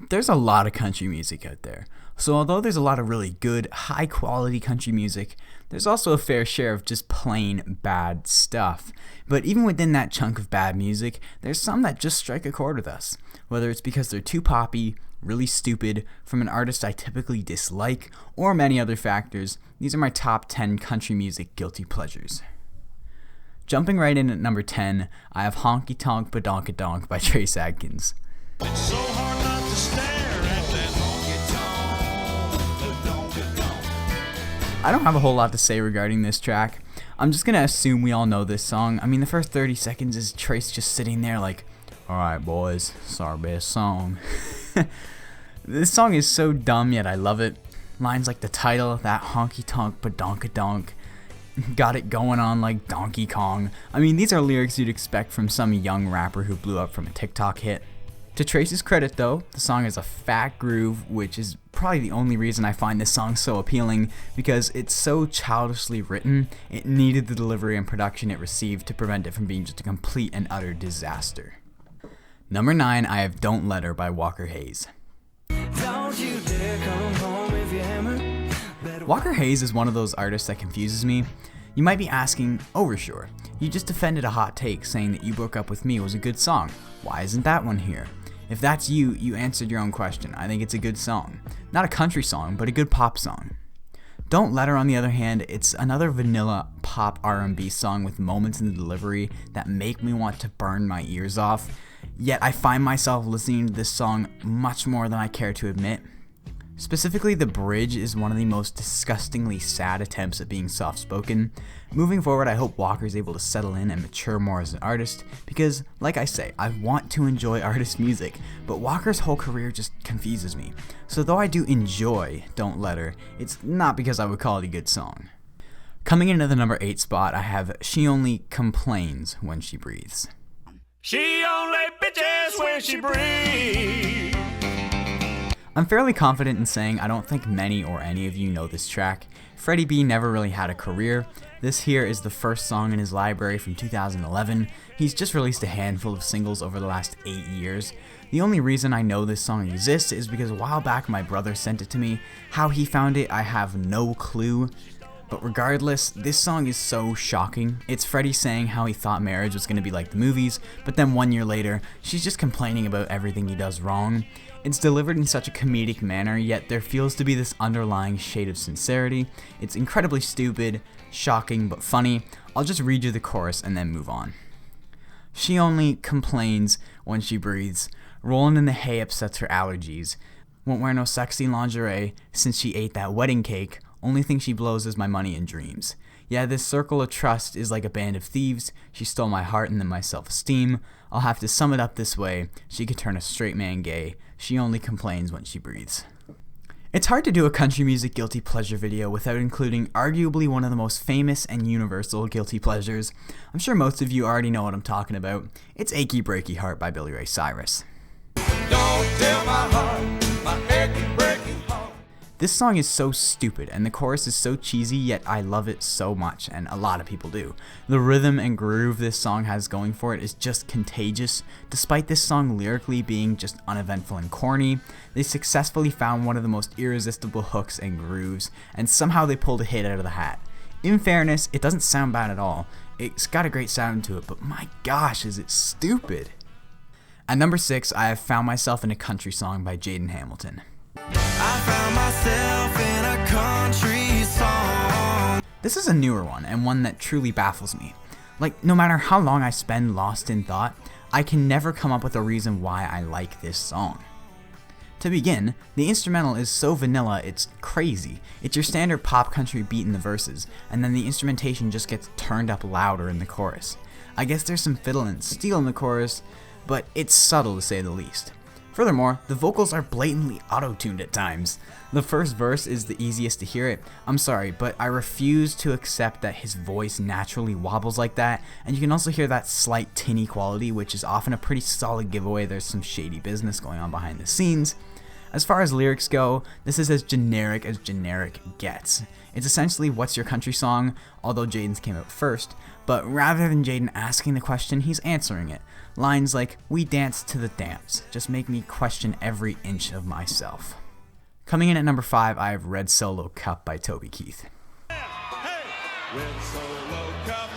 There's a lot of country music out there. So although there's a lot of really good, high quality country music, there's also a fair share of just plain bad stuff. But even within that chunk of bad music, there's some that just strike a chord with us. Whether it's because they're too poppy, really stupid, from an artist I typically dislike, or many other factors, these are my top 10 country music guilty pleasures. Jumping right in at number 10, I have Honky Tonk Badonkadonk by Trace Adkins. It's so hard not to stare at that honky-tonk. I don't have a whole lot to say regarding this track. I'm just gonna assume we all know this song. I mean, the first 30 seconds is Trace just sitting there like, alright boys, it's our best song. This song is so dumb, yet I love it. Lines like the title, that honky tonk badonkadonk, got it going on like Donkey Kong. I mean, these are lyrics you'd expect from some young rapper who blew up from a TikTok hit. To Trace's credit though, the song has a fat groove, which is probably the only reason I find this song so appealing, because it's so childishly written, it needed the delivery and production it received to prevent it from being just a complete and utter disaster. Number 9, I have Don't Let Her by Walker Hayes. Don't you dare come home if you're hammered. Walker Hayes is one of those artists that confuses me. You might be asking, Oversure, you just defended a hot take saying that You Broke Up With Me was a good song. Why isn't that one here? If that's you, you answered your own question. I think it's a good song. Not a country song, but a good pop song. Don't Let Her, on the other hand, it's another vanilla pop R&B song with moments in the delivery that make me want to burn my ears off. Yet I find myself listening to this song much more than I care to admit. Specifically, the bridge is one of the most disgustingly sad attempts at being soft-spoken. Moving forward, I hope Walker is able to settle in and mature more as an artist, because, like I say, I want to enjoy artist music, but Walker's whole career just confuses me. So though I do enjoy Don't Let Her, it's not because I would call it a good song. Coming into the number 8 spot, I have She Only Complains When She Breathes. She only bitches when she breathes. I'm fairly confident in saying I don't think many or any of you know this track. Freddy B never really had a career. This here is the first song in his library from 2011. He's just released a handful of singles over the last 8 years. The only reason I know this song exists is because a while back my brother sent it to me. How he found it, I have no clue. But regardless, this song is so shocking. It's Freddy saying how he thought marriage was going to be like the movies, but then 1 year later, she's just complaining about everything he does wrong. It's delivered in such a comedic manner, yet there feels to be this underlying shade of sincerity. It's incredibly stupid, shocking, but funny. I'll just read you the chorus and then move on. She only complains when she breathes. Rolling in the hay upsets her allergies. Won't wear no sexy lingerie since she ate that wedding cake. Only thing she blows is my money and dreams. Yeah, this circle of trust is like a band of thieves. She stole my heart and then my self-esteem. I'll have to sum it up this way. She could turn a straight man gay. She only complains when she breathes. It's hard to do a country music guilty pleasure video without including arguably one of the most famous and universal guilty pleasures. I'm sure most of you already know what I'm talking about. It's Achy Breaky Heart by Billy Ray Cyrus. Don't tell my heart, my achy breaky heart. This song is so stupid, and the chorus is so cheesy, yet I love it so much, and a lot of people do. The rhythm and groove this song has going for it is just contagious. Despite this song lyrically being just uneventful and corny, they successfully found one of the most irresistible hooks and grooves, and somehow they pulled a hit out of the hat. In fairness, it doesn't sound bad at all. It's got a great sound to it, but my gosh, is it stupid. At number 6, I have Found Myself in a Country Song by Jaden Hamilton. I found myself in a country song. This is a newer one, and one that truly baffles me. Like, no matter how long I spend lost in thought, I can never come up with a reason why I like this song. To begin, the instrumental is so vanilla it's crazy. It's your standard pop country beat in the verses, and then the instrumentation just gets turned up louder in the chorus. I guess there's some fiddle and steel in the chorus, but it's subtle to say the least. Furthermore, the vocals are blatantly auto-tuned at times. The first verse is the easiest to hear it. I'm sorry, but I refuse to accept that his voice naturally wobbles like that, and you can also hear that slight tinny quality, which is often a pretty solid giveaway there's some shady business going on behind the scenes. As far as lyrics go, this is as generic gets. It's essentially what's your country song, although Jaden's came out first, but rather than Jaden asking the question, he's answering it. Lines like, "We dance to the dance," just make me question every inch of myself. Coming in at number 5, I have Red Solo Cup by Toby Keith. Red Solo Cup,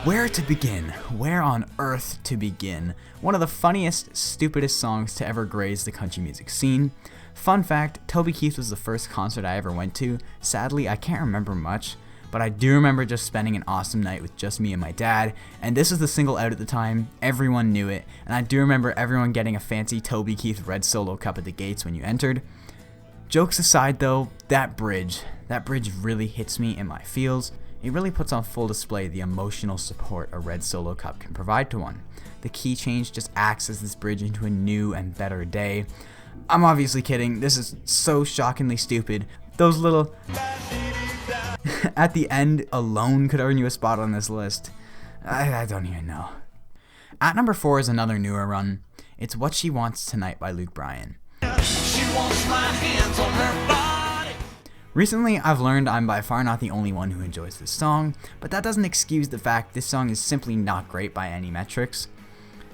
Where to begin? Where on earth to begin? One of the funniest, stupidest songs to ever graze the country music scene. Fun fact, Toby Keith was the first concert I ever went to. Sadly, I can't remember much, but I do remember just spending an awesome night with just me and my dad, and this was the single out at the time. Everyone knew it, and I do remember everyone getting a fancy Toby Keith Red Solo Cup at the gates when you entered. Jokes aside though, that bridge really hits me in my feels. It really puts on full display the emotional support a Red Solo Cup can provide to one. The key change just acts as this bridge into a new and better day. I'm obviously kidding, this is so shockingly stupid. Those little at the end alone could earn you a spot on this list. I don't even know. At number 4 is another newer run. It's What She Wants Tonight by Luke Bryan. she wants my hands on her body. Recently, I've learned I'm by far not the only one who enjoys this song, but that doesn't excuse the fact this song is simply not great by any metrics.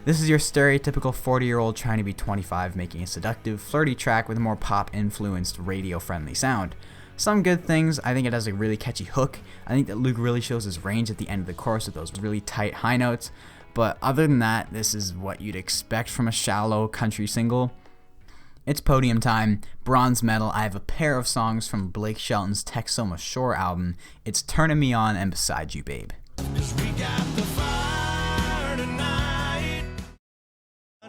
This is your stereotypical 40-year-old trying to be 25 making a seductive, flirty track with a more pop-influenced, radio-friendly sound. Some good things, I think it has a really catchy hook. I think that Luke really shows his range at the end of the chorus with those really tight high notes, but other than that, this is what you'd expect from a shallow country single. It's podium time, bronze medal. I have a pair of songs from Blake Shelton's Texoma Shore album. It's Turnin' Me On and Beside You Babe. 'Cause we got the fire tonight.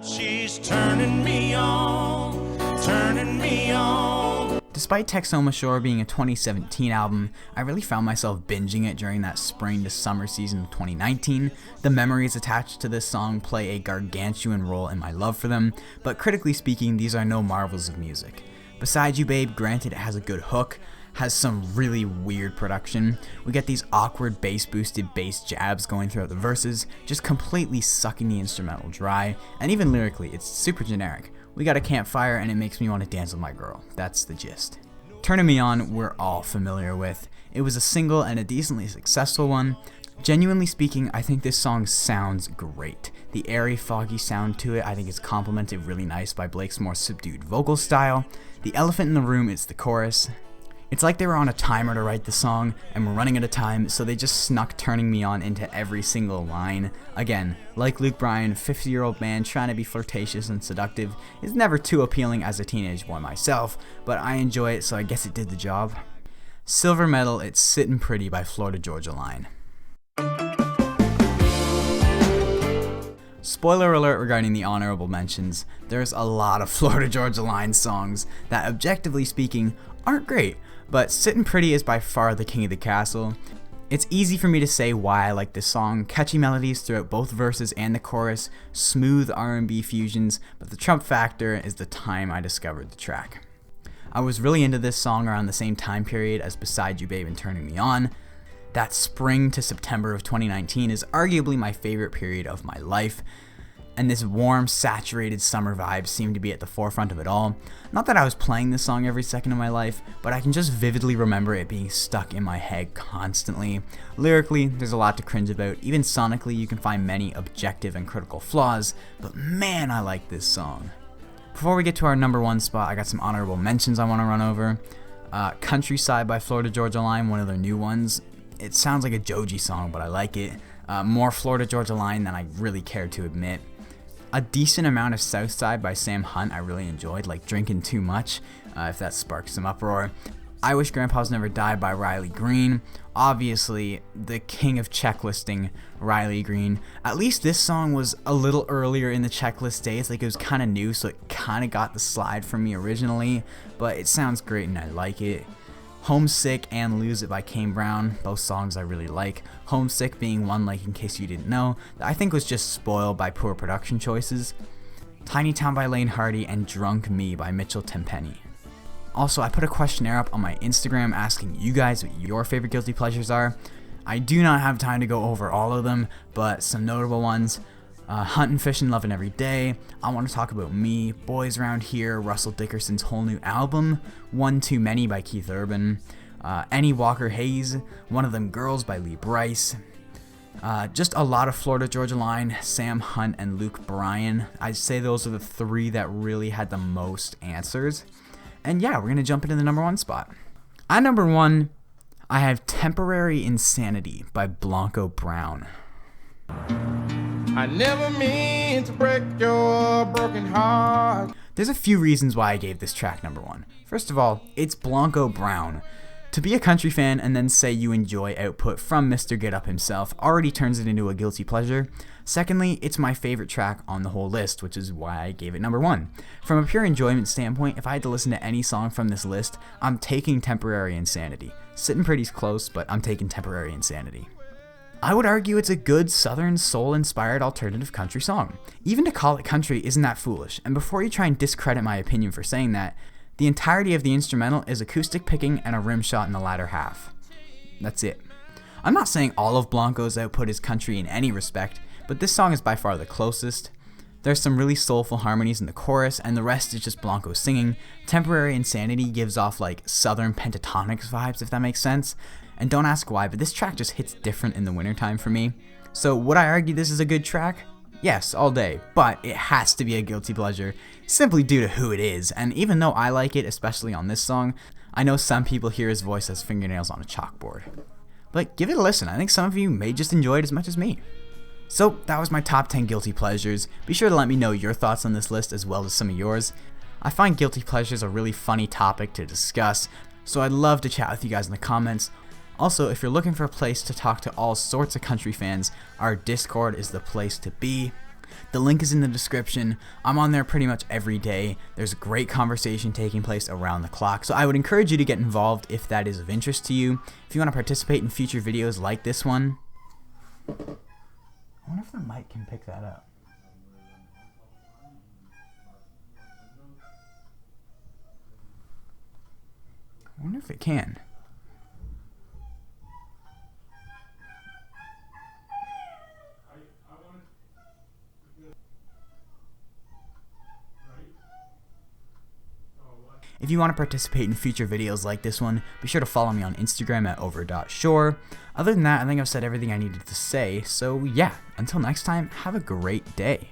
She's turning me on, turning me on. Despite Texoma Shore being a 2017 album, I really found myself binging it during that spring to summer season of 2019. The memories attached to this song play a gargantuan role in my love for them, but critically speaking, these are no marvels of music. Beside You Babe, granted it has a good hook, has some really weird production. We get these awkward bass-boosted bass jabs going throughout the verses, just completely sucking the instrumental dry, and even lyrically, it's super generic. We got a campfire and it makes me want to dance with my girl. That's the gist. Turnin' Me On, we're all familiar with. It was a single and a decently successful one. Genuinely speaking, I think this song sounds great. The airy, foggy sound to it I think is complemented really nice by Blake's more subdued vocal style. The elephant in the room is the chorus. It's like they were on a timer to write the song and were running out of time, so they just snuck Turning Me On into every single line. Again, like Luke Bryan, 50-year-old man trying to be flirtatious and seductive is never too appealing as a teenage boy myself, but I enjoy it, so I guess it did the job. Silver medal, it's Sittin' Pretty by Florida Georgia Line. Spoiler alert regarding the honorable mentions, there's a lot of Florida Georgia Line songs that, objectively speaking, aren't great, but Sittin' Pretty is by far the king of the castle. It's easy for me to say why I like this song. Catchy melodies throughout both verses and the chorus, smooth R&B fusions, but the trump factor is the time I discovered the track. I was really into this song around the same time period as Beside You Babe and Turning Me On. That spring to September of 2019 is arguably my favorite period of my life, and this warm, saturated summer vibe seemed to be at the forefront of it all. Not that I was playing this song every second of my life, but I can just vividly remember it being stuck in my head constantly. Lyrically, there's a lot to cringe about. Even sonically, you can find many objective and critical flaws, but man, I like this song. Before we get to our number 1 spot, I got some honorable mentions I want to run over. Countryside by Florida Georgia Line, one of their new ones. It sounds like a Joji song, but I like it. More Florida Georgia Line than I really care to admit. A decent amount of Southside by Sam Hunt I really enjoyed, like Drinking Too Much, if that sparks some uproar. I Wish Grandpa's Never Died by Riley Green. Obviously, the king of checklisting, Riley Green. At least this song was a little earlier in the checklist days, like it was kind of new, so it kind of got the slide from me originally, but it sounds great and I like it. Homesick and Lose It by Kane Brown, both songs I really like. Homesick being one, like in case you didn't know, that I think was just spoiled by poor production choices. Tiny Town by Lane Hardy and Drunk Me by Mitchell Tenpenny. Also, I put a questionnaire up on my Instagram asking you guys what your favorite guilty pleasures are. I do not have time to go over all of them, but some notable ones. Hunting, Fishing, Loving Every Day, I Want to Talk About Me, Boys Around Here, Russell Dickerson's whole new album, One Too Many by Keith Urban, Annie Walker Hayes, One of Them Girls by Lee Bryce, just a lot of Florida Georgia Line, Sam Hunt, and Luke Bryan. I'd say those are the three that really had the most answers. And yeah, we're going to jump into the number one spot. At number one, I have Temporary Insanity by Blanco Brown. I never mean to break your broken heart. There's a few reasons why I gave this track number one. First of all, it's Blanco Brown. To be a country fan and then say you enjoy output from Mr. Get Up himself already turns it into a guilty pleasure. Secondly, it's my favorite track on the whole list, which is why I gave it number one. From a pure enjoyment standpoint, if I had to listen to any song from this list, I'm taking Temporary Insanity. Sitting pretty close, but I'm taking Temporary Insanity. I would argue it's a good southern soul-inspired alternative country song. Even to call it country isn't that foolish, and before you try and discredit my opinion for saying that, the entirety of the instrumental is acoustic picking and a rim shot in the latter half. That's it. I'm not saying all of Blanco's output is country in any respect, but this song is by far the closest. There's some really soulful harmonies in the chorus, and the rest is just Blanco singing. Temporary Insanity gives off like southern pentatonics vibes, if that makes sense. And don't ask why, but this track just hits different in the wintertime for me. So would I argue this is a good track? Yes, all day, but it has to be a guilty pleasure, simply due to who it is, and even though I like it, especially on this song, I know some people hear his voice as fingernails on a chalkboard. But give it a listen, I think some of you may just enjoy it as much as me. So that was my top 10 guilty pleasures. Be sure to let me know your thoughts on this list as well as some of yours. I find guilty pleasures a really funny topic to discuss, so I'd love to chat with you guys in the comments. Also, if you're looking for a place to talk to all sorts of country fans, our Discord is the place to be. The link is in the description. I'm on there pretty much every day. There's great conversation taking place around the clock, so I would encourage you to get involved if that is of interest to you. If you want to participate in future videos like this one. I wonder if the mic can pick that up. I wonder if it can. If you want to participate in future videos like this one, be sure to follow me on Instagram at over.shore. Other than that, I think I've said everything I needed to say, so yeah, until next time, have a great day.